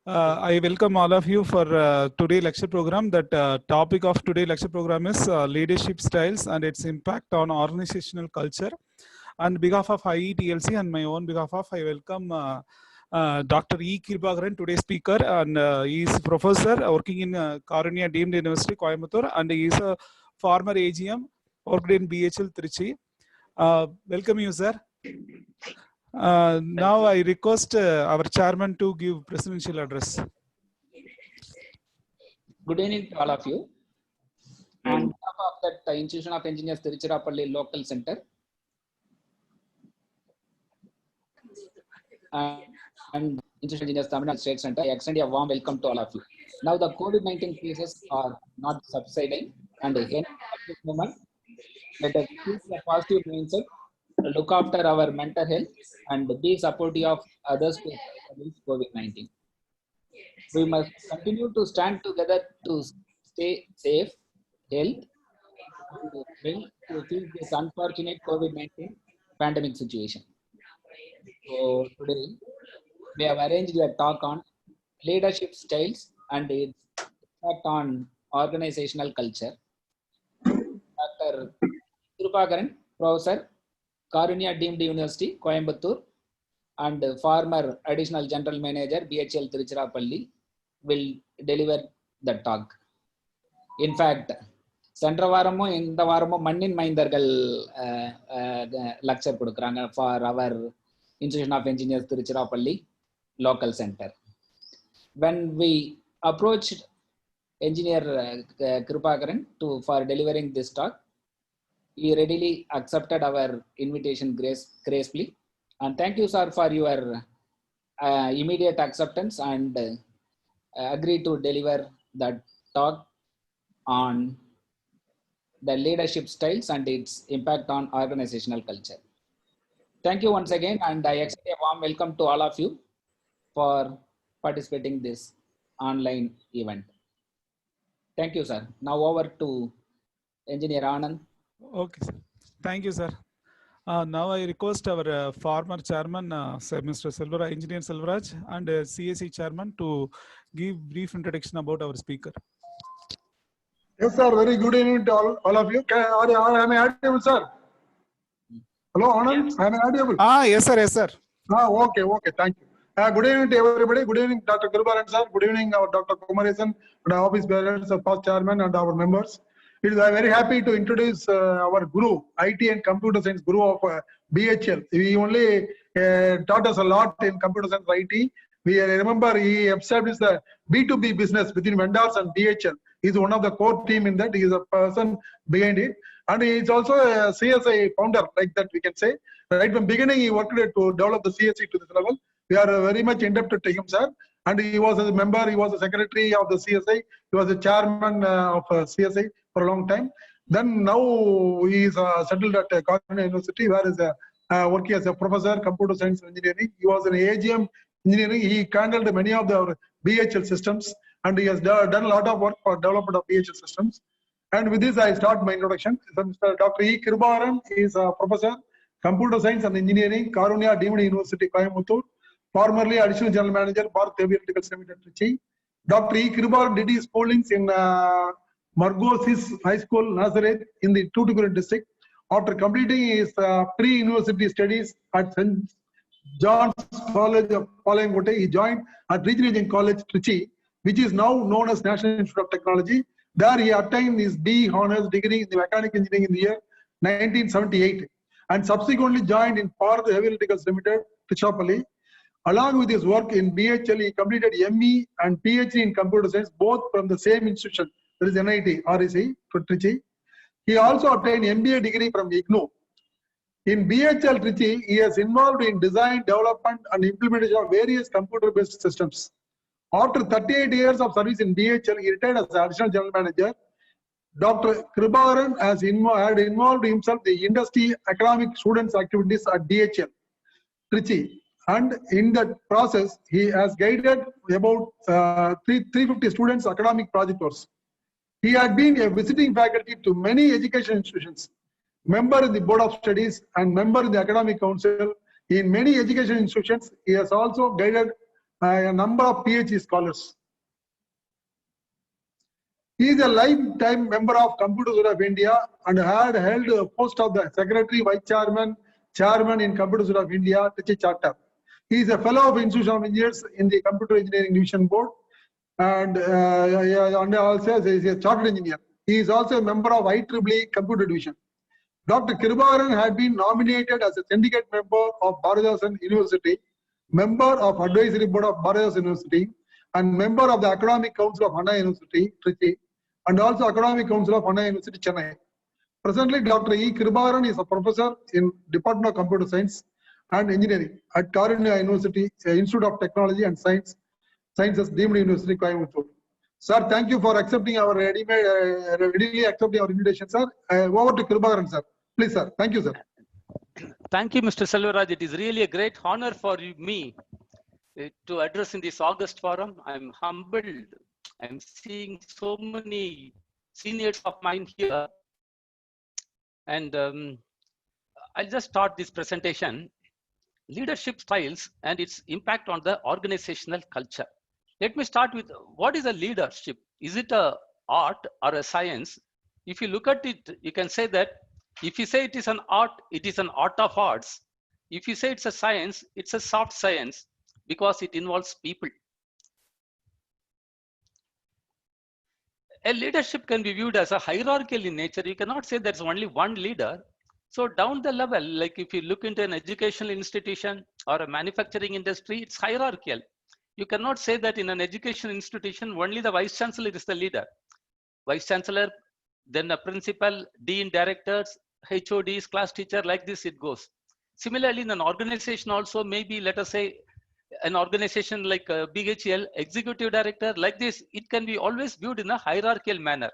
I welcome all of you for today's lecture program. That topic of today's lecture program is leadership styles and its impact on organizational culture. On behalf of IETLC and my own behalf of, I welcome Dr. E. Kripakaran, today's speaker, and he is professor working in Karunya Deemed University, Coimbatore, and he is a former AGM, worked in BHL Trichy. Welcome you, sir. Now I request our chairman to give presidential address. Good evening to all of you. On behalf of that Institution of Engineers Tiruchirappalli Local Center and Institution of Engineers Tamil Nadu State Center, I extend a warm welcome to all of you. Now the COVID-19 cases are not subsiding, and at this moment, let us keep a positive mindset, look after our mental health, and be supportive of others to fight COVID-19. We must continue to stand together to stay safe, health, to face this unfortunate COVID-19 pandemic situation. So today, we have arranged a talk on leadership styles and its impact on organizational culture. Dr. Kripakaran, Professor, Karunya Deemed University, Coimbatore, and former Additional General Manager, BHL Tiruchirappalli, will deliver the talk. In fact, சென்ற வாரமும் இந்த வாரமும் மண்ணின் மைந்தர்கள் lecture கொடுக்குறாங்க for our Institution of Engineers Tiruchirappalli Local Center. When we approached Engineer Kripakaran for delivering this talk, he readily accepted our invitation gracefully. And thank you, sir, for your immediate acceptance and agree to deliver that talk on the leadership styles and its impact on organizational culture. Thank you once again, and I extend a warm welcome to all of you for participating in this online event. Thank you, sir. Now over to Engineer Anand. Okay, sir. Thank you, sir. Now I request our former chairman, Mr. Selvaraj, Engineer Selvaraj, and CSE chairman to give brief introduction about our speaker. Yes, sir. Very good evening to all of you. Am I audible, sir? Hello, Anand. Yes. Am I audible? Yes, sir. Yes, sir. Okay. Thank you. Good evening to everybody. Good evening, Dr. Kripakaran, sir. Good evening, our Dr. Kumaresan, and our office bearers, our past chairman, and our members. I'm very happy to introduce our guru, IT and computer science guru of BHL. He only taught us a lot in computer science IT. We remember he established the B2B business between vendors and BHL. He's one of the core team in that. He is a person behind it. And he is also a CSI founder, like that we can say. Right from beginning, he worked to develop the CSI to this level. We are very much indebted to him, sir. And he was a member, he was a secretary of the CSI. He was a chairman of CSI for a long time. Then now he is settled at Karunya University, where he is working as a professor, computer science engineering. He was an AGM engineering. He handled many of the BHL systems, and he has done a lot of work for development of BHL systems. And with this, I start my introduction. Mr. Dr. E. Kripakaran is a professor, computer science and engineering, Karunya Deemed University, Coimbatore. Formerly Additional General Manager, Bharat Heavy Electrical Center, Trichy. Dr. E. Kripakaran did his schoolings in Margossis High School, Nazareth, in the Tuticorin district. After completing his pre-university studies at St. John's College of Palayamkotte, he joined at Regional College, Trichy, which is now known as National Institute of Technology. There he obtained his B Honours degree in the mechanical engineering in the year 1978, and subsequently joined in Bharat Heavy Electricals Limited, Tiruchirappalli. Along with his work in BHL, he completed ME and PhD in computer science, both from the same institution, that is NIT, REC, Trichy. He also obtained MBA degree from IGNOU. In BHL Trichy, he is involved in design, development, and implementation of various computer-based systems. After 38 years of service in BHL, he retired as Additional General Manager. Dr. Kripakaran had involved himself in the industry, academic, students' activities at BHL Trichy. And in that process, he has guided about 350 students' academic project works. He had been a visiting faculty to many education institutions, member in the Board of Studies, and member in the Academic Council. In many education institutions, he has also guided a number of PhD scholars. He is a lifetime member of Computer Institute of India and had held the post of the Secretary, Vice Chairman, Chairman in Computer Institute of India, Trichy chapter. He is a fellow of Institution of Engineers in the Computer Engineering Division Board and also is a chartered engineer. He is also a member of IEEE Computer Division. Dr. Kirubakaran had been nominated as a syndicate member of Bharatdasan University, member of Advisory Board of Bharatdasan University, and member of the Academic Council of Anna University, Trichy, and also Academic Council of Anna University, Chennai. Presently, Dr. E. Kirubakaran is a professor in Department of Computer Science and Engineering at Karunya University, Institute of Technology and Sciences, Deemed University, Coimbatore. Sir, thank you for accepting our readily accepting our invitation, sir. Over to Kirubakaran, sir. Please, sir. Thank you, sir. Thank you, Mr. Selvaraj. It is really a great honor for me to address in this August forum. I'm humbled. I'm seeing so many seniors of mine here. And I'll just start this presentation. Leadership styles and its impact on the organizational culture. Let me start with what is a leadership? Is it an art or a science? If you look at it, you can say that if you say it is an art, it is an art of arts. If you say it's a science, it's a soft science because it involves people. A leadership can be viewed as a hierarchical in nature. You cannot say there's only one leader. So down the level, like if you look into an educational institution or a manufacturing industry, it's hierarchical. You cannot say that in an education institution, only the vice chancellor is the leader. Vice chancellor, then a principal, dean, directors, HODs, class teacher, like this it goes. Similarly, in an organization also, maybe let us say an organization like BHEL, executive director, like this, it can be always viewed in a hierarchical manner.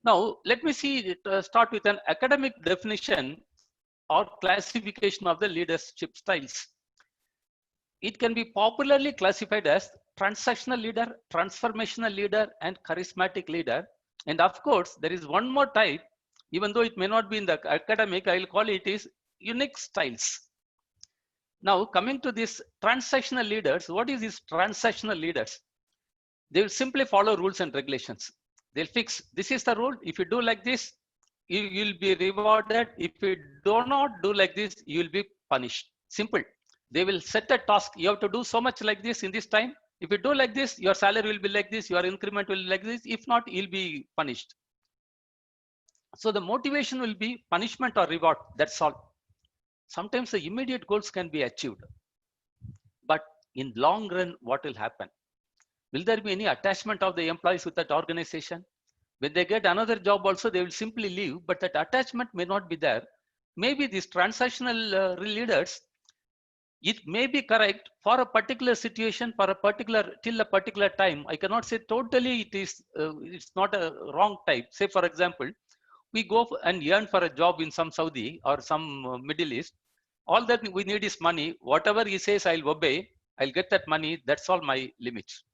Now, let me start with an academic definition or classification of the leadership styles. It can be popularly classified as transactional leader, transformational leader, and charismatic leader. And of course, there is one more type, even though it may not be in the academic, I'll call it is unique styles. Now, coming to this transactional leaders, what is these transactional leaders? They will simply follow rules and regulations. They'll fix, this is the rule. If you do like this, you will be rewarded. If you do not do like this, you will be punished. Simple. They will set a task. You have to do so much like this in this time. If you do like this, your salary will be like this, your increment will be like this. If not, you'll be punished. So the motivation will be punishment or reward. That's all. Sometimes the immediate goals can be achieved. But in long run, what will happen? Will there be any attachment of the employees with that organization? When they get another job also, they will simply leave, but that attachment may not be there. Maybe these transactional leaders, it may be correct for a particular situation, for a particular, till a particular time. I cannot say totally it is, it's not a wrong type. Say for example, we go and yearn for a job in some Saudi or some Middle East. All that we need is money. Whatever he says, I'll obey. I'll get that money. That's all my limits.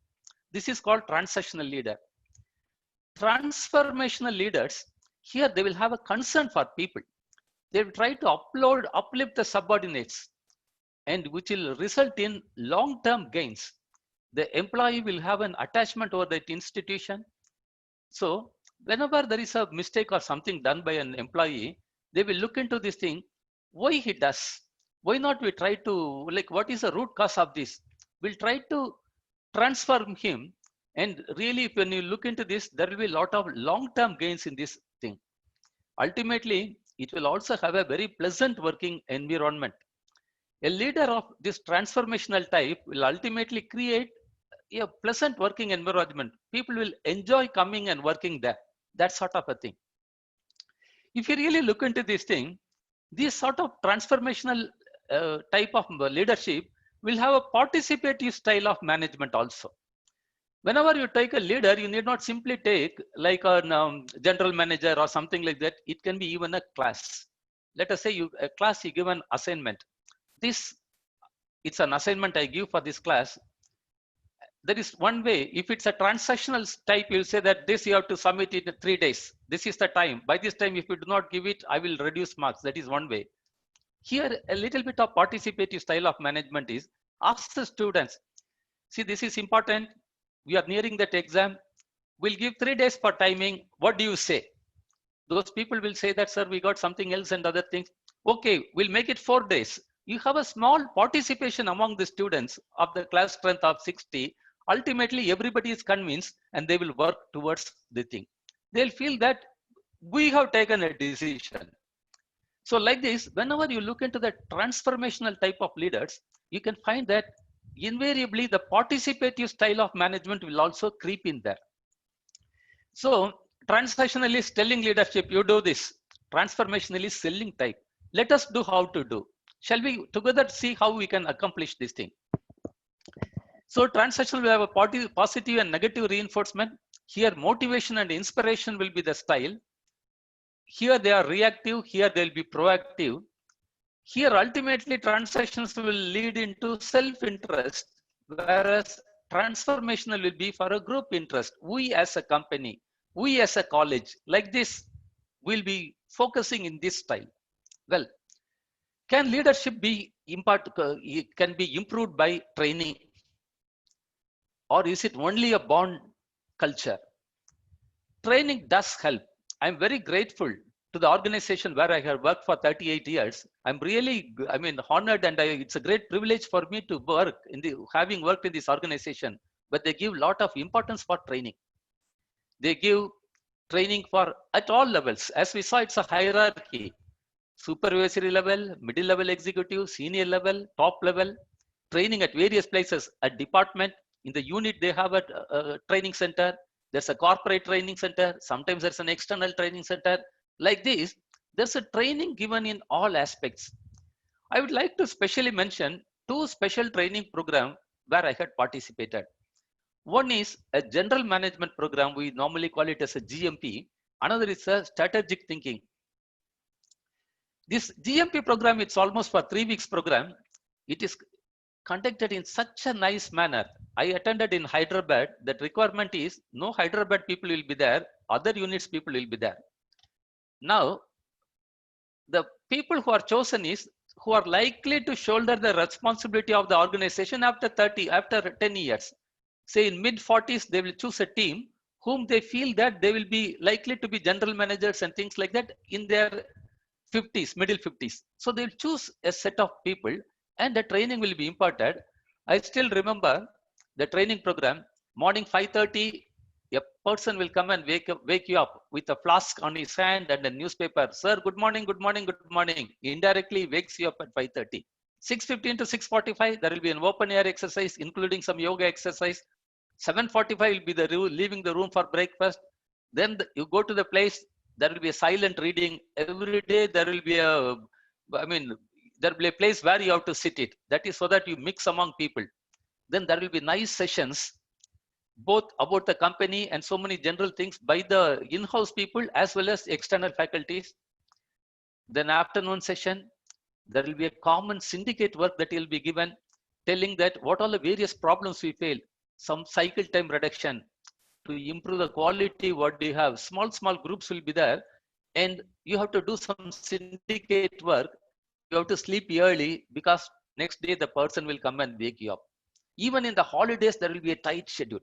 This is called transactional leader. Transformational leaders, here they will have a concern for people. They will try to uplift the subordinates, and which will result in long-term gains. The employee will have an attachment over that institution. So whenever there is a mistake or something done by an employee, they will look into this thing, why he does, why not we try to, like, what is the root cause of this? We'll try to transform him. And really, when you look into this, there will be a lot of long-term gains in this thing. Ultimately, it will also have a very pleasant working environment. A leader of this transformational type will ultimately create a pleasant working environment. People will enjoy coming and working there. That sort of a thing. If you really look into this thing, this sort of transformational type of leadership will have a participative style of management also. Whenever you take a leader, you need not simply take like a general manager or something like that. It can be even a class. Let us say a class, you give an assignment. It's an assignment I give for this class. There is one way. If it's a transactional type, you'll say that this you have to submit it in 3 days. This is the time. By this time, if you do not give it, I will reduce marks. That is one way. Here, a little bit of participative style of management is ask the students, see, this is important. We are nearing that exam. We'll give 3 days for timing. What do you say? Those people will say that, sir, we got something else and other things. Okay, we'll make it 4 days. You have a small participation among the students of the class strength of 60. Ultimately, everybody is convinced and they will work towards the thing. They'll feel that we have taken a decision. So like this, whenever you look into the transformational type of leaders, you can find that invariably the participative style of management will also creep in there. So transactionally telling leadership, you do this. Transformationally selling type. Let us do how to do. Shall we together see how we can accomplish this thing? So transactional will have a positive and negative reinforcement. Here motivation and inspiration will be the style. Here they are reactive, here they'll be proactive. Here ultimately transactions will lead into self-interest, whereas transformational will be for a group interest. We as a company, we as a college, like this, will be focusing in this style. Well, can leadership be can be improved by training? Or is it only a born culture? Training does help. I'm very grateful to the organization where I have worked for 38 years. I'm really, honored, and it's a great privilege for me to work having worked in this organization. But they give a lot of importance for training. They give training for at all levels. As we saw, it's a hierarchy: supervisory level, middle level executive, senior level, top level. Training at various places. At department, in the unit, they have a training center. There's a corporate training center. Sometimes there's an external training center. Like this, there's a training given in all aspects. I would like to specially mention 2 special training programs where I had participated. One is a general management program. We normally call it as a GMP. Another is a strategic thinking. This GMP program, it's almost for 3 weeks program. It is conducted in such a nice manner. I attended in Hyderabad. That requirement is no Hyderabad people will be there. Other units people will be there. Now, the people who are chosen is who are likely to shoulder the responsibility of the organization after 10 years. Say in mid-40s, they will choose a team whom they feel that they will be likely to be general managers and things like that in their 50s, middle 50s. So they'll choose a set of people and the training will be imparted. I still remember the training program. Morning 5:30, a person will come and wake you up with a flask on his hand and a newspaper. Sir, good morning, good morning, good morning. Indirectly wakes you up at 5:30. 6:15 to 6:45, there will be an open air exercise, including some yoga exercise. 7:45 will be the leaving the room for breakfast. Then you go to the place, there will be a silent reading. Every day there will be there will be a place where you have to sit it. That is so that you mix among people. Then there will be nice sessions, both about the company and so many general things by the in-house people as well as external faculties. Then afternoon session, there will be a common syndicate work that will be given, telling that what are the various problems we face, some cycle time reduction to improve the quality, what do you have? Small groups will be there, and you have to do some syndicate work. You have to sleep early because next day the person will come and wake you up. Even in the holidays, there will be a tight schedule.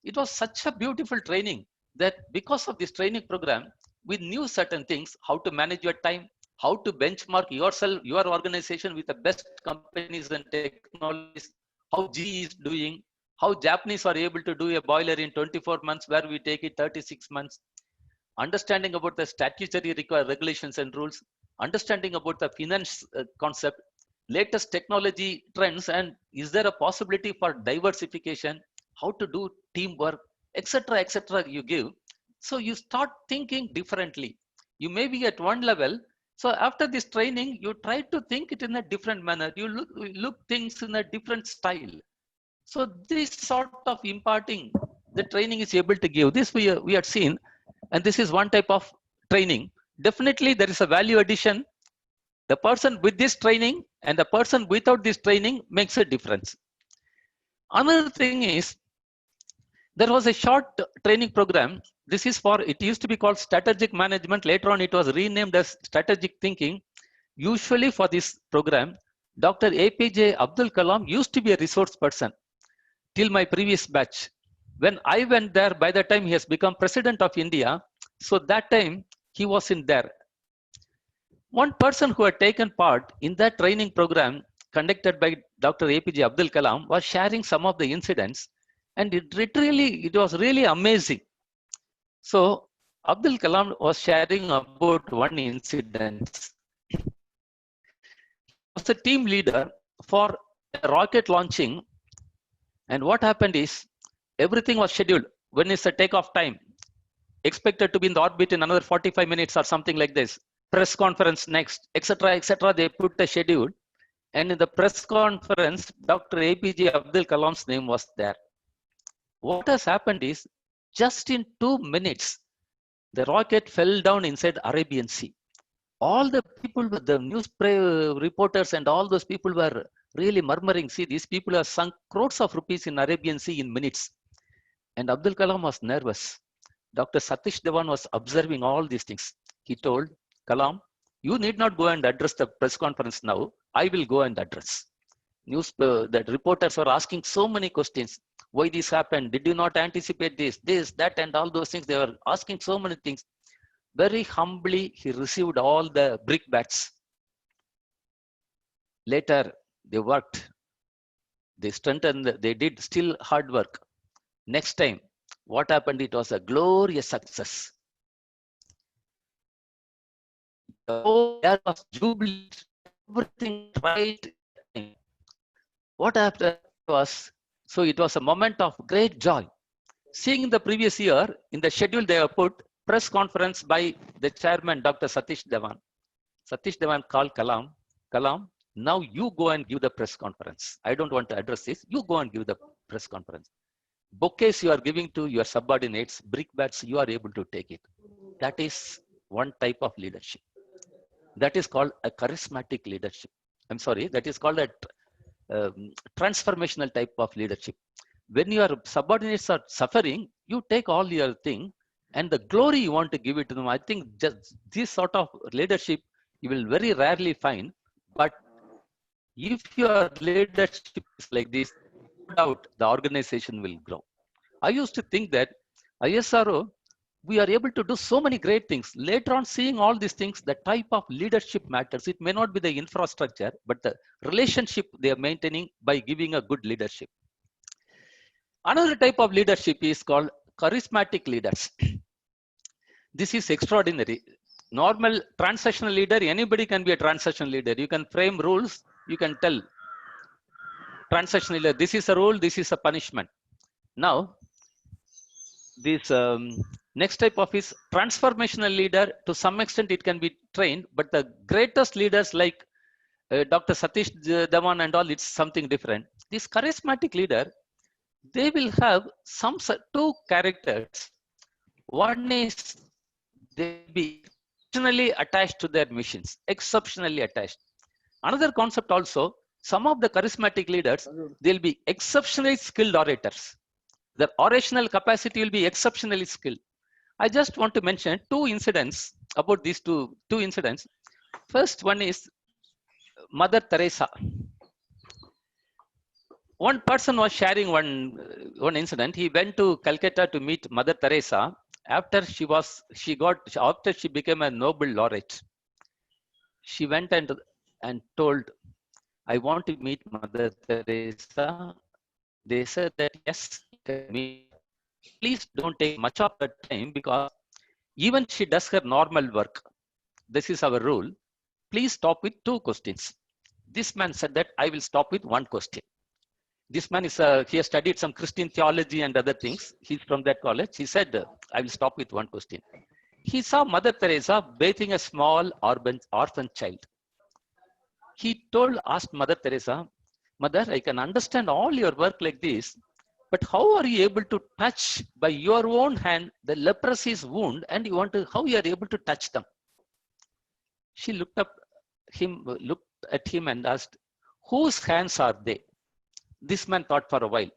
It was such a beautiful training that because of this training program, we knew certain things, how to manage your time, how to benchmark yourself, your organization with the best companies and technologies, how GE is doing, how Japanese are able to do a boiler in 24 months where we take it 36 months, understanding about the statutory regulations and rules, understanding about the finance concept, latest technology trends, and is there a possibility for diversification, how to do teamwork, etc., you give. So you start thinking differently. You may be at one level. So after this training, you try to think it in a different manner. You look things in a different style. So this sort of imparting, the training is able to give. This we had seen, and this is one type of training. Definitely there is a value addition. The person with this training and the person without this training makes a difference. Another thing is, there was a short training program. This is for, it used to be called strategic management. Later on, it was renamed as strategic thinking, Usually for this program, Dr. APJ Abdul Kalam used to be a resource person till my previous batch. When I went there, by the time he has become President of India, so that time he wasn't there. One person who had taken part in that training program conducted by Dr. APJ Abdul Kalam was sharing some of the incidents, and it was really amazing. So Abdul Kalam was sharing about one incident. He was a team leader for a rocket launching, and what happened is everything was scheduled. When is the takeoff time? Expected to be in the orbit in another 45 minutes or something like this. Press conference next, etc., etc. They put a schedule, and in the press conference, Dr. APJ Abdul Kalam's name was there. What has happened is, just in 2 minutes, the rocket fell down inside Arabian Sea. All the people, the news reporters and all those people were really murmuring, see, these people have sunk crores of rupees in Arabian Sea in minutes. And Abdul Kalam was nervous. Dr. Satish Dhawan was observing all these things. He told Kalam, you need not go and address the press conference now. I will go and address. The reporters were asking so many questions. Why this happened? Did you not anticipate this, that, and all those things? They were asking so many things. Very humbly, he received all the brickbats. Later, they worked. They strengthened, they did still hard work. Next time, what happened? It was a glorious success. The whole air was jubilant, everything right. What happened was, so it was a moment of great joy. Seeing the previous year, in the schedule they have put press conference by the chairman, Dr. Satish Dhawan. Satish Dhawan called Kalam, Kalam, now you go and give the press conference. I don't want to address this. You go and give the press conference. Bouquets you are giving to your subordinates, brickbats, you are able to take it. That is one type of leadership. That is called a charismatic leadership. I'm sorry, that is called a transformational type of leadership. When your subordinates are suffering, you take all your thing and the glory you want to give it to them. I think just this sort of leadership you will very rarely find. But if your leadership is like this, no doubt the organization will grow. I used to think that ISRO, we are able to do so many great things. Later on, seeing all these things, the type of leadership matters. It may not be the infrastructure, but the relationship they are maintaining by giving a good leadership. Another type of leadership is called charismatic leaders. This is extraordinary. Normal transactional leader, anybody can be a transactional leader. You can frame rules, you can tell transactional leader, this is a rule, this is a punishment. Now, this next type of is transformational leader. To some extent, it can be trained, but the greatest leaders like Dr. Satish Dhawan and all, it's something different. This charismatic leader, they will have some two characters. One is they will be exceptionally attached to their missions, exceptionally attached. Another concept also, some of the charismatic leaders, they'll be exceptionally skilled orators. Their orational capacity will be exceptionally skilled. I just want to mention two incidents about these two incidents. First one is Mother Teresa. One person was sharing one incident. He went to Calcutta to meet Mother Teresa after she became a Nobel laureate. She went and told, I want to meet Mother Teresa. They said that yes, you can meet. Please don't take much of the time because even she does her normal work. This is our rule. Please stop with 2 questions. This man said that I will stop with 1 question. This man is he has studied some Christian theology and other things. He's from that college. He said, I will stop with 1 question. He saw Mother Teresa bathing a small orphan child. He asked Mother Teresa, Mother, I can understand all your work like this, but how are you able to touch by your own hand the leprosy's wound, and how you are able to touch them? She looked at him and asked, whose hands are they? This man thought for a while.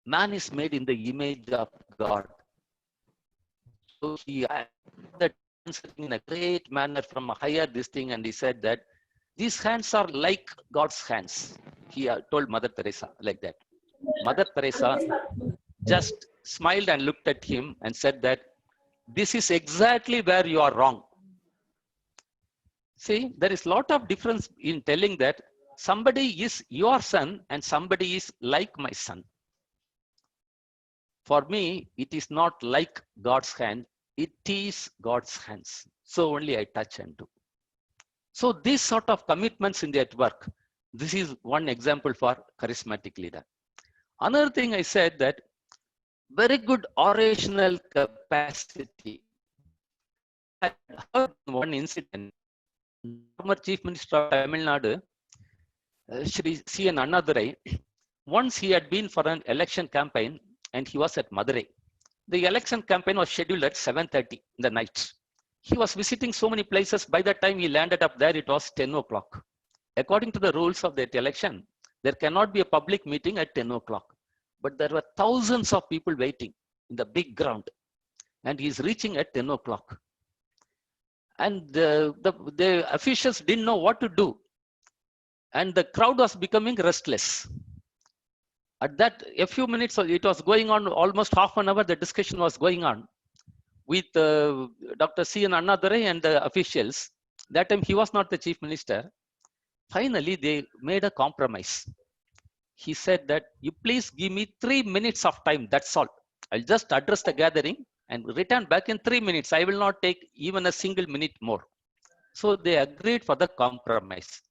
Man is made in the image of God. So he answered in a great manner from a higher this thing, and he said that these hands are like God's hands. He told Mother Teresa like that. Mother Teresa just smiled and looked at him and said that this is exactly where you are wrong. See, there is a lot of difference in telling that somebody is your son and somebody is like my son. For me, it is not like God's hand, it is God's hands. So only I touch and do. So these sort of commitments in the at work, this is one example for charismatic leader. Another thing I said that very good orational capacity. I heard one incident. Former Chief Minister of Tamil Nadu, Shri C.N. Annadurai, once he had been for an election campaign and he was at Madurai. The election campaign was scheduled at 7:30 in the night. He was visiting so many places. By the time he landed up there, it was 10 o'clock. According to the rules of that election, there cannot be a public meeting at 10 o'clock. But there were thousands of people waiting in the big ground. And he's reaching at 10 o'clock. And the officials didn't know what to do. And the crowd was becoming restless. At that, a few minutes, it was going on, almost half an hour, the discussion was going on with Dr. C.N. Annadurai and the officials. That time, he was not the chief minister. Finally, they made a compromise. He said that, you please give me 3 minutes of time, that's all. I'll just address the gathering and return back in 3 minutes. I will not take even a single minute more. So they agreed for the compromise.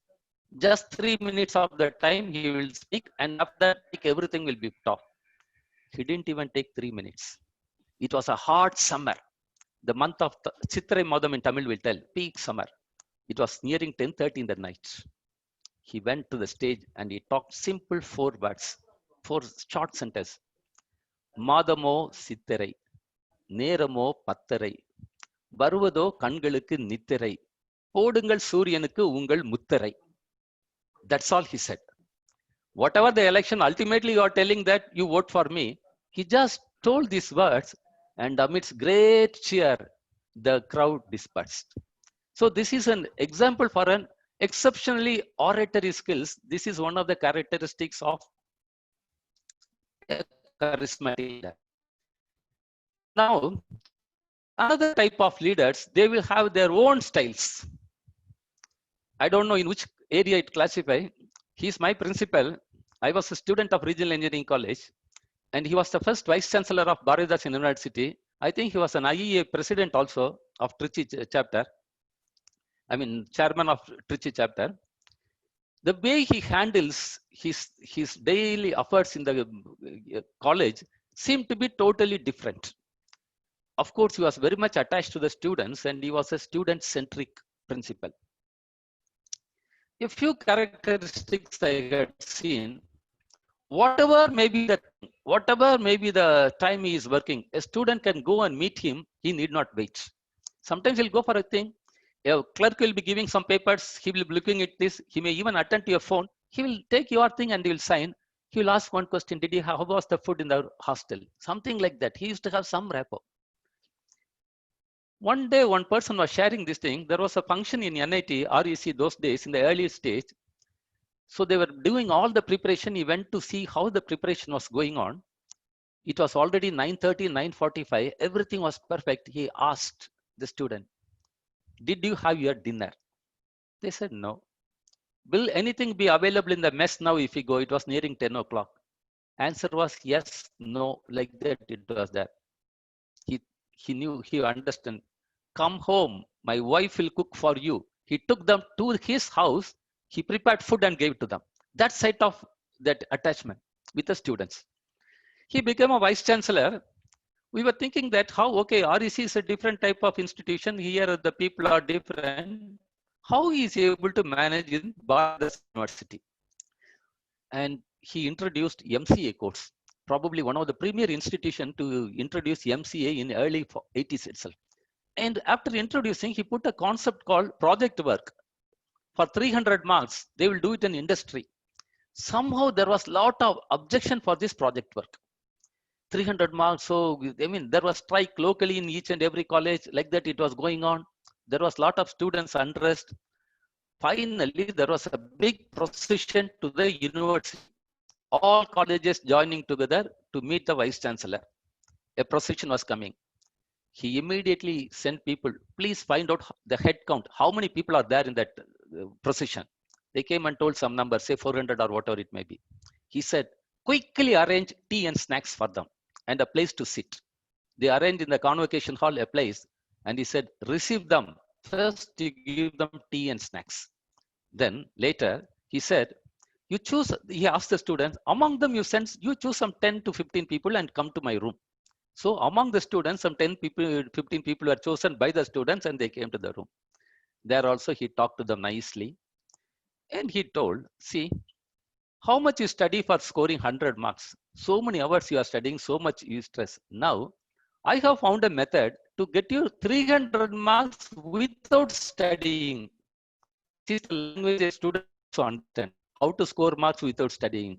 Just 3 minutes of the time he will speak, and after that everything will be stopped. He didn't even take 3 minutes. It was a hot summer. The month of Chitrai Madam in Tamil will tell, peak summer. It was nearing 10:30 in the night. He went to the stage and he talked simple 4 words, 4 short sentences. Madamo Sittirai, Neramo Pattarai, Varuvado Kangalukku Nittirai, Podungal Suryanukku Ungal Muttarai. That's all he said. Whatever the election, ultimately you are telling that you vote for me. He just told these words, and amidst great cheer, the crowd dispersed. So this is an example for an exceptionally oratory skills. This is one of the characteristics of a charismatic leader. Now, another type of leaders, they will have their own styles. I don't know in which area it classify. He's my principal. I was a student of Regional Engineering College, and he was the first Vice Chancellor of Bharatdas University. I think he was an IEA president also of Trichy chapter. I mean, chairman of Trichy chapter. The way he handles his daily efforts in the college seemed to be totally different. Of course, he was very much attached to the students, and he was a student-centric principal. A few characteristics I had seen. Whatever may be the time he is working, a student can go and meet him. He need not wait. Sometimes he'll go for a thing. A clerk will be giving some papers. He will be looking at this. He may even attend to your phone. He will take your thing and he will sign. He will ask one question. How was the food in the hostel? Something like that. He used to have some rapport. One day, one person was sharing this thing. There was a function in NIT, REC those days in the early stage. So they were doing all the preparation. He went to see how the preparation was going on. It was already 9:30, 9:45. Everything was perfect. He asked the student, did you have your dinner? They said no. Will anything be available in the mess now if you go? It was nearing 10 o'clock. Answer was yes, no, like that it was there. He knew, he understood. Come home, my wife will cook for you. He took them to his house. He prepared food and gave it to them. That side of that attachment with the students. He became a vice chancellor. We were thinking that okay, REC is a different type of institution. Here the people are different. How he is able to manage in Bharatdas University? And he introduced MCA course. Probably one of the premier institutions to introduce MCA in early 80s itself. And after introducing, he put a concept called project work. For 300 marks, they will do it in industry. Somehow there was a lot of objection for this project work. 300 marks, so I mean, there was strike locally in each and every college, like that it was going on. There was a lot of students unrest. finally there was a big procession to the university. All colleges joining together to meet the vice chancellor. A procession was coming. He immediately sent people, please find out the head count. How many people are there in that procession? They came and told some number, say 400 or whatever it may be. He said, quickly arrange tea and snacks for them and a place to sit. They arranged in the convocation hall a place, and he said, receive them. First, you give them tea and snacks. Then later, he said, you choose, he asked the students, among them you choose some 10 to 15 people and come to my room. So among the students, some 10 people, 15 people were chosen by the students and they came to the room. There also he talked to them nicely. And he told, see, how much you study for scoring 100 marks? So many hours you are studying, so much you stress. Now, I have found a method to get you 300 marks without studying. This is the language a student also understand, how to score marks without studying.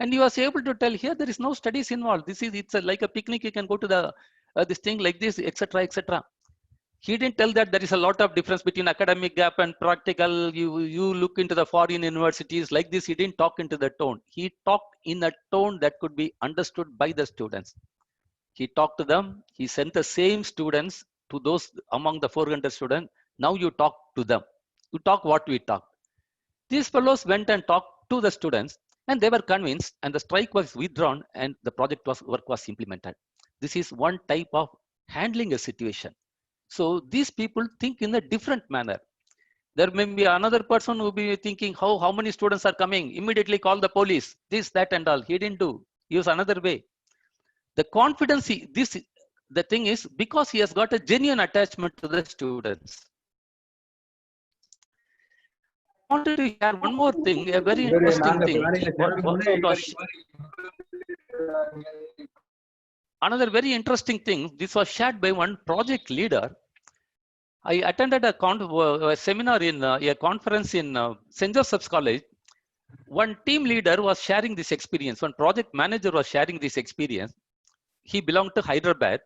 And he was able to tell here there is no studies involved. It's like a picnic. You can go to the this thing like this, etc., etc. He didn't tell that there is a lot of difference between academic gap and practical. You look into the foreign universities like this. He didn't talk into the tone. He talked in a tone that could be understood by the students. He talked to them. He sent the same students to those among the 400 students. Now you talk to them. You talk what we talked. These fellows went and talked to the students, and they were convinced, and the strike was withdrawn, and the work was implemented. This is one type of handling a situation. So these people think in a different manner. There may be another person who will be thinking, how many students are coming? Immediately call the police, this, that, and all. He didn't do. He used another way. The confidence, the thing is, because he has got a genuine attachment to the students. I wanted to share one more thing, a very interesting thing. Another very interesting thing, this was shared by one project leader. I attended a seminar in a conference in St. Joseph's College. One team leader was sharing this experience. One project manager was sharing this experience. He belonged to Hyderabad.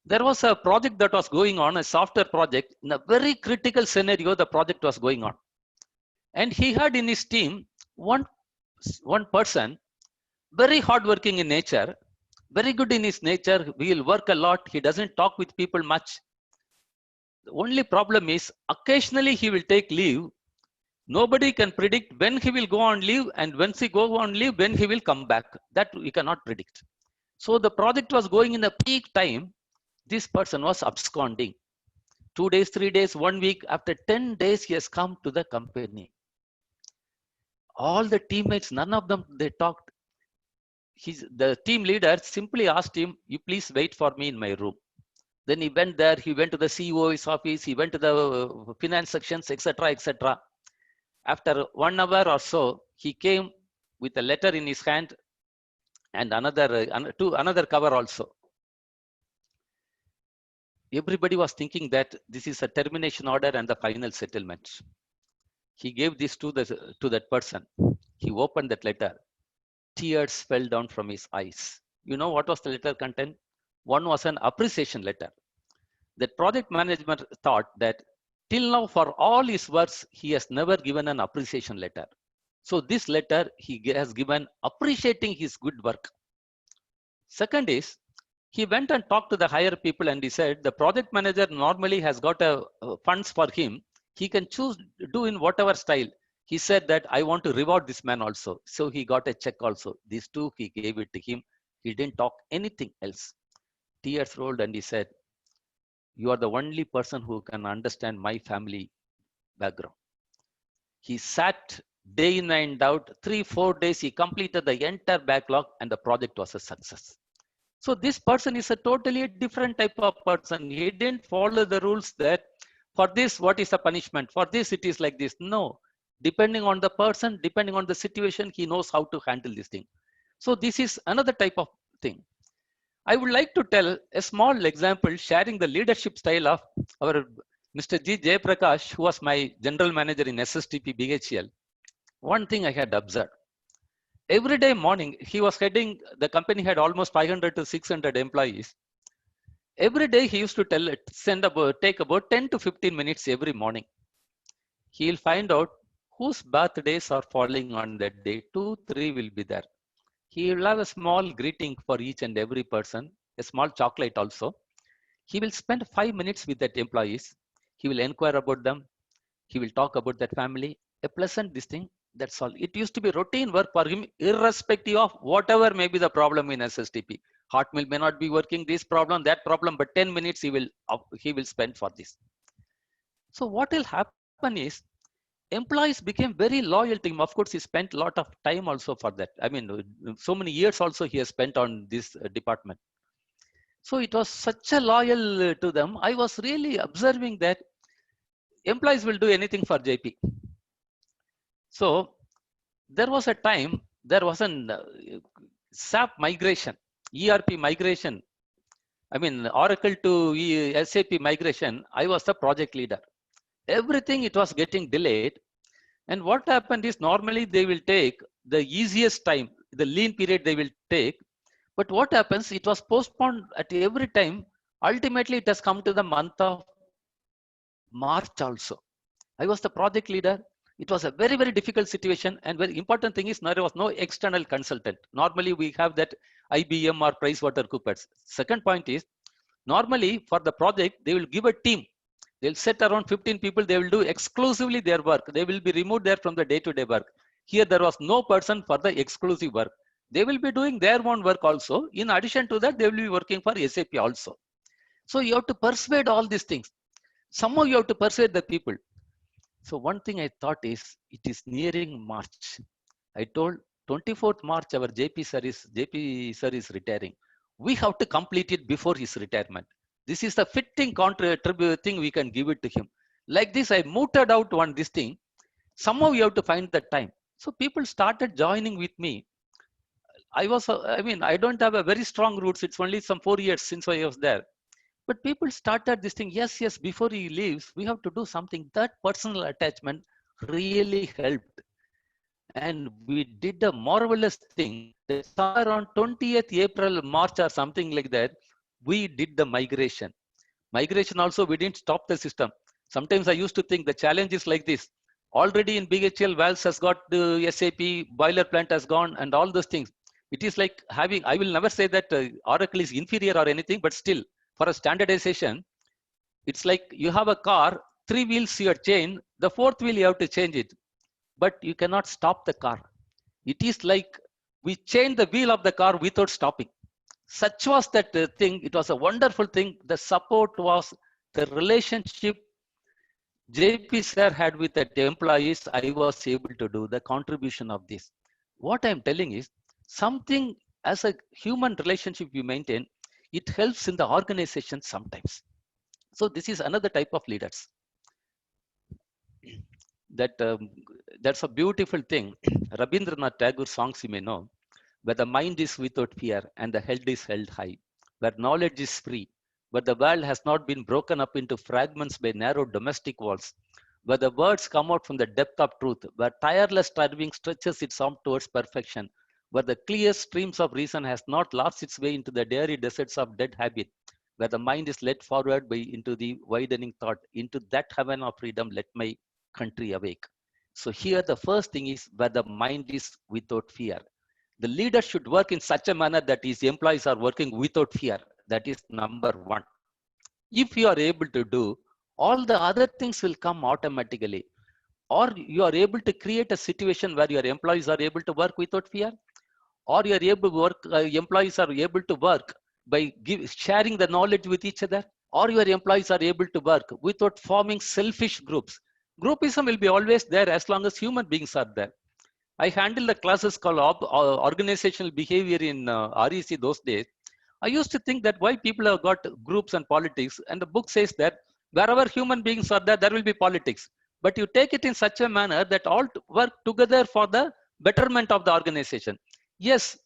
There was a project that was going on, a software project. In a very critical scenario, the project was going on. And he had in his team one person, very hardworking in nature, very good in his nature. He will work a lot. He doesn't talk with people much. The only problem is occasionally he will take leave. Nobody can predict when he will go on leave, and once he go on leave, when he will come back. That we cannot predict. So the project was going in the peak time. This person was absconding. 2 days, 3 days, 1 week. After 10 days, he has come to the company. All the teammates, none of them, they talked. The team leader simply asked him, you please wait for me in my room. Then he went there, he went to the CEO's office, he went to the finance sections, etc., etc. After 1 hour or so, he came with a letter in his hand and another cover also. Everybody was thinking that this is a termination order and the final settlement. He gave this to that person. He opened that letter. Tears fell down from his eyes. You know what was the letter content? One was an appreciation letter. The project management thought that till now, for all his works, he has never given an appreciation letter. So this letter he has given appreciating his good work. Second is, he went and talked to the higher people and he said, the project manager normally has got funds for him. He can choose, do in whatever style. He said that I want to reward this man also. So he got a check also. These two, he gave it to him. He didn't talk anything else. Tears rolled and he said, you are the only person who can understand my family background. He sat day in and out, 3-4 days, he completed the entire backlog and the project was a success. So this person is a totally different type of person. He didn't follow the rules that for this, what is the punishment? For this, it is like this. No, depending on the person, depending on the situation, he knows how to handle this thing. So this is another type of thing. I would like to tell a small example sharing the leadership style of our Mr. G. Jayaprakash, who was my general manager in SSTP BHL. One thing I had observed. Every day morning, he was heading, the company had almost 500 to 600 employees. Every day he used to take about 10 to 15 minutes every morning. He will find out whose birthdays are falling on that day. 2, 3 will be there. He will have a small greeting for each and every person, a small chocolate also. He will spend 5 minutes with that employees. He will inquire about them. He will talk about that family. A pleasant this thing. That's all. It used to be routine work for him, irrespective of whatever may be the problem in SSTP. Hot mill may not be working, this problem, that problem, but 10 minutes he will spend for this. So what will happen is employees became very loyal to him. Of course, he spent a lot of time also for that. I mean, so many years also he has spent on this department. So it was such a loyal to them. I was really observing that employees will do anything for JP. So there was a time, there was an SAP migration, ERP migration. I mean, Oracle to SAP migration. I was the project leader. Everything, it was getting delayed. And what happened is normally they will take the easiest time, the lean period they will take. But what happens, it was postponed at every time. Ultimately, it has come to the month of March also. I was the project leader. It was a very, very difficult situation. And very important thing is there was no external consultant. Normally, we have that IBM or PricewaterhouseCoopers. Second point is, normally for the project, they will give a team. They'll set around 15 people. They will do exclusively their work. They will be removed there from the day-to-day work. Here, there was no person for the exclusive work. They will be doing their own work also. In addition to that, they will be working for SAP also. So you have to persuade all these things. Somehow you have to persuade the people. So one thing I thought is, it is nearing March. I told 24th March, our JP sir is retiring. We have to complete it before his retirement. This is the fitting thing we can give it to him. Like this, I mooted out on this thing. Somehow you have to find the time. So people started joining with me. I don't have a very strong roots. It's only some 4 years since I was there. But people started this thing. Yes, before he leaves, we have to do something. That personal attachment really helped. And we did a marvelous thing. Somewhere around 20th April, March or something like that, we did the migration. Migration also, we didn't stop the system. Sometimes I used to think the challenge is like this. Already in BHL, Valves has got the SAP, boiler plant has gone, and all those things. It is like having, I will never say that Oracle is inferior or anything, but still, for a standardization, it's like you have a car, 3 wheels you chain, the 4th wheel you have to change it, but you cannot stop the car. It is like we change the wheel of the car without stopping. Such was that thing. It was a wonderful thing. The support was the relationship JP sir had with the employees. I was able to do the contribution of this. What I'm telling is something as a human relationship you maintain, it helps in the organization sometimes. So this is another type of leaders. That's a beautiful thing. Rabindranath Tagore songs you may know, where the mind is without fear and the head is held high, where knowledge is free, where the world has not been broken up into fragments by narrow domestic walls, where the words come out from the depth of truth, where tireless striving stretches its arm towards perfection, where the clear streams of reason has not lost its way into the dreary deserts of dead habit, where the mind is led forward into the widening thought, into that heaven of freedom, let my country awake. So here the first thing is where the mind is without fear. The leader should work in such a manner that his employees are working without fear. That is number one. If you are able to do, all the other things will come automatically. Or you are able to create a situation where your employees are able to work without fear, or you are able to work, employees are able to work by sharing the knowledge with each other, or your employees are able to work without forming selfish groups. Groupism will be always there as long as human beings are there. I handled the classes called organizational behavior in REC those days. I used to think that why people have got groups and politics, and the book says that wherever human beings are there, there will be politics. But you take it in such a manner that all work together for the betterment of the organization. Yes,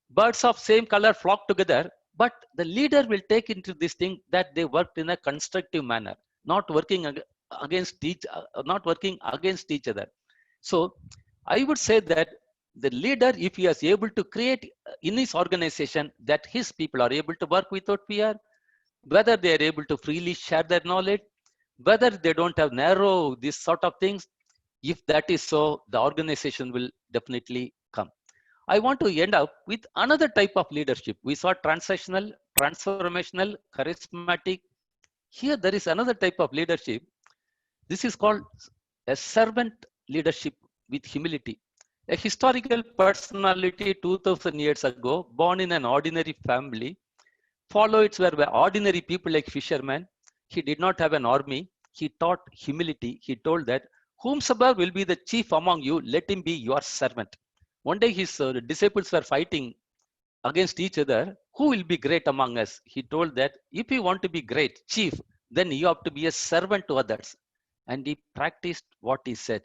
birds of same color flock together, but the leader will take into this thing that they worked in a constructive manner, not working against each other. So I would say that the leader, if he is able to create in his organization that his people are able to work without fear, whether they are able to freely share their knowledge, Whether they don't have narrow, this sort of things, if that is so, the organization will definitely come. I want to end up with another type of leadership. We saw transactional, transformational, charismatic. Here there is another type of leadership. This is called a servant leadership with humility. A historical personality 2000 years ago, born in an ordinary family, followers were ordinary people like fishermen. He did not have an army. He taught humility. He told that whomsoever will be the chief among you, let him be your servant. One day his disciples were fighting against each other. Who will be great among us? He told that if you want to be great, chief, then you have to be a servant to others. And he practiced what he said.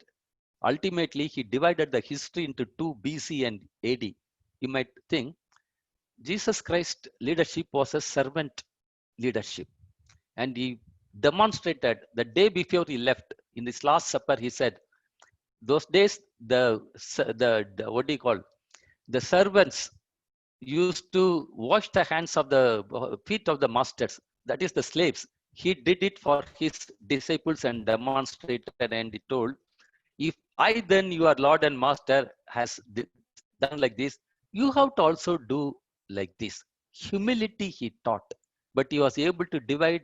Ultimately, he divided the history into 2 BC and AD. You might think Jesus Christ leadership was a servant leadership. And he demonstrated the day before he left in this Last Supper, he said, those days, the what do you call, the servants used to wash the hands of the feet of the masters, that is the slaves. He did it for his disciples and demonstrated, and he told, if I then, your Lord and Master, has done like this, you have to also do like this. Humility he taught, but he was able to divide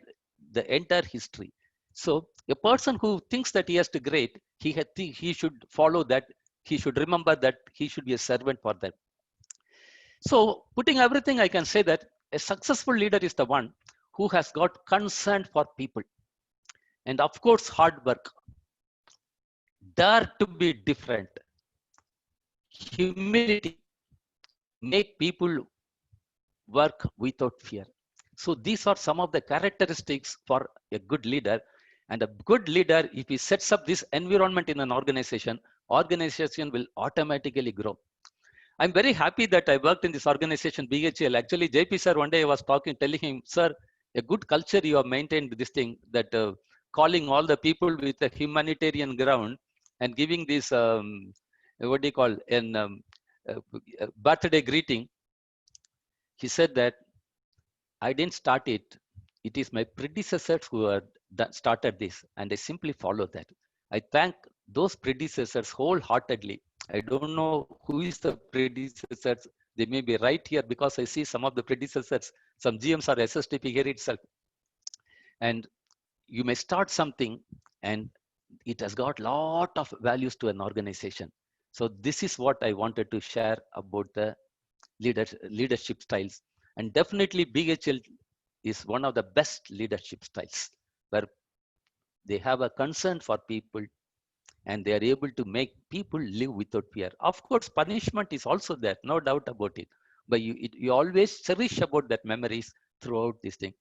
the entire history. So a person who thinks that he has to great, he should follow that. He should remember that he should be a servant for them. So putting everything, I can say that a successful leader is the one who has got concern for people. And of course, hard work. Dare to be different. Humility. Make people work without fear. So these are some of the characteristics for a good leader. And a good leader, if he sets up this environment in an organization will automatically grow. I'm very happy that I worked in this organization, BHL. Actually, JP sir, one day I was telling him, sir, a good culture you have maintained this thing, that calling all the people with a humanitarian ground and giving this, what do you call, an birthday greeting. He said that I didn't start it. It is my predecessors who have started this, and I simply follow that. I thank those predecessors wholeheartedly. I don't know who is the predecessors. They may be right here because I see some of the predecessors, some GMs or SSTP here itself. And you may start something and it has got a lot of values to an organization. So this is what I wanted to share about the leadership styles. And definitely BHL is one of the best leadership styles, where they have a concern for people and they are able to make people live without fear. Of course, punishment is also there, no doubt about it. But you always cherish about that memories throughout this thing.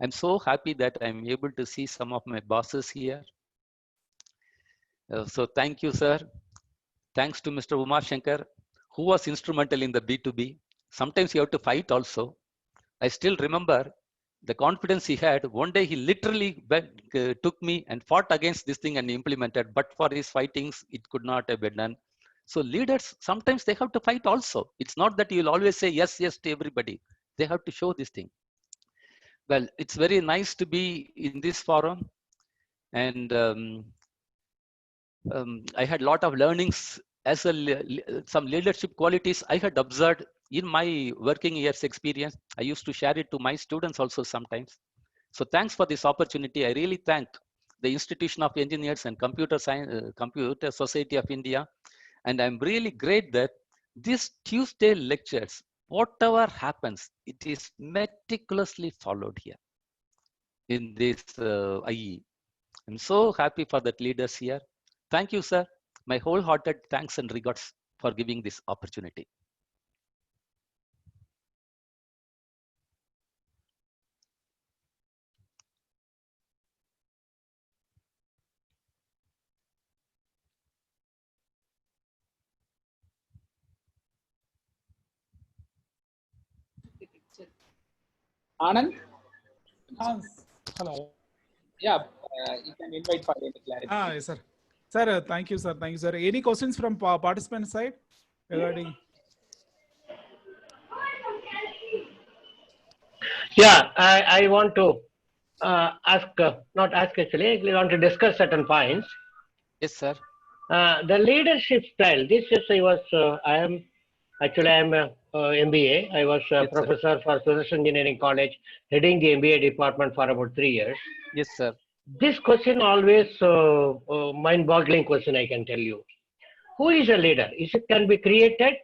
I'm so happy that I'm able to see some of my bosses here. So thank you, sir. Thanks to Mr. Umar Shankar, who was instrumental in the B2B. Sometimes you have to fight also. I still remember the confidence he had. One day he literally took me and fought against this thing and implemented, but for his fightings, it could not have been done. So leaders, sometimes they have to fight also. It's not that you'll always say yes, yes to everybody. They have to show this thing. Well, it's very nice to be in this forum. And I had a lot of learnings as some leadership qualities I had observed in my working years experience. I used to share it to my students also sometimes. So thanks for this opportunity. I really thank the Institution of Engineers and Computer Science, Computer Society of India. And I'm really great that this Tuesday lectures, whatever happens, it is meticulously followed here in this IE. I'm so happy for that leaders here. Thank you, sir. My wholehearted thanks and regards for giving this opportunity. Anand? Hello. Yeah, you can invite for any clarity. Yes, sir. Sir, thank you, sir. Thank you, sir. Any questions from participant side regarding? Yeah, I want to not ask actually, we want to discuss certain points. Yes, sir. The leadership style, this is, I am MBA. I was a Yes, sir. professor for Social Engineering College, heading the MBA department for about 3 years. Yes, sir. This question always mind-boggling question, I can tell you. Who is a leader? Is it can be created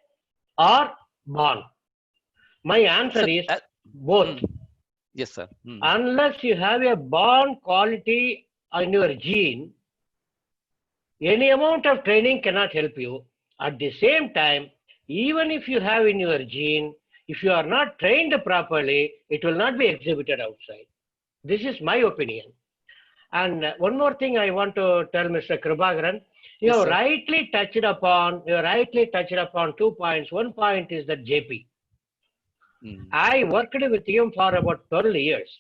or born? My answer Sir, is both. Yes, sir. Unless you have a born quality in your gene, any amount of training cannot help you. At the same time, even if you have in your gene, if you are not trained properly, it will not be exhibited outside. This is my opinion. And one more thing I want to tell Mr. Kribakaran, you Yes, have sir. rightly touched upon 2 points. One point is that JP. I worked with him for about 12 years.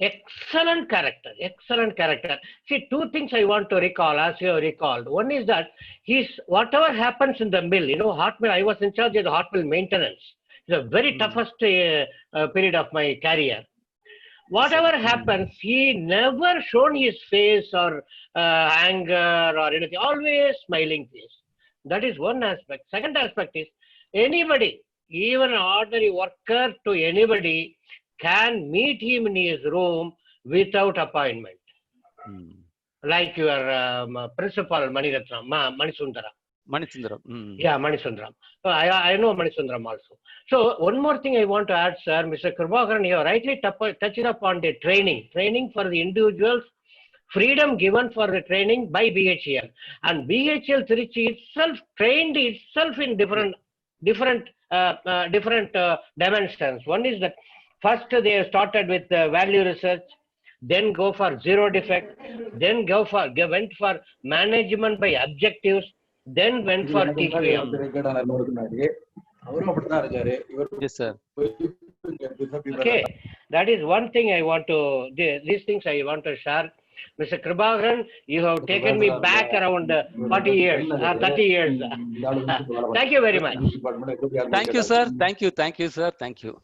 Excellent character, excellent character. See, 2 things I want to recall, as you have recalled. One is that whatever happens in the mill, hot mill, I was in charge of the hot mill maintenance. It's a very toughest period of my career. Whatever happens, he never shown his face or anger or anything, always smiling face. That is one aspect. Second aspect is anybody, even an ordinary worker to anybody, can meet him in his room without appointment. Like your principal Manisundaram. Yeah, Manisundaram. I know Manisundaram also. So one more thing I want to add, sir, Mr. Kribakaran, you rightly touched upon the training for the individuals, freedom given for the training by BHEL. And BHEL Trichy itself trained itself in different dimensions. One is that first they started with value research, then go for zero defect, then went for management by objectives, then went for TQM. Yes, sir. Okay, that is one thing I want to, these things I want to share. Mr. Kribakaran, you have taken me back around 40 years, 30 years. Thank you very much. Thank you, sir. Thank you, sir. Thank you.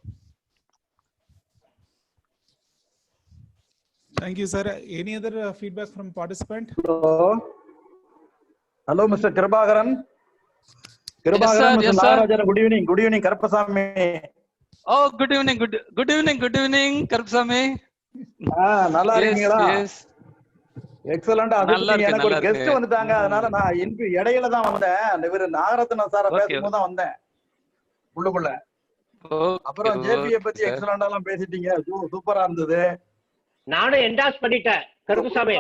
Thank you, sir. Any other feedback from participant? Hello, Mr. Kribakaran. Yes, sir. Yes, sir. Good evening. Good evening, Karpasamy. Oh, good evening. Good evening, Karpasamy. Yes. Excellent. எனக்கு ஒரு guest வந்துட்டாங்க, அதனால நான் இடையில தான் வந்தேன். இவர் நாகரத்ன சார பேசும்போது தான் வந்தேன் உள்ளுக்குள்ள. அப்புறம் ஜேபியை பத்தி எக்ஸலண்டா எல்லாம் பேசிட்டீங்க, சூப்பரா இருந்தது. நானும் என்டாஸ் பண்ணிட்டேன் கருப்புசாமி.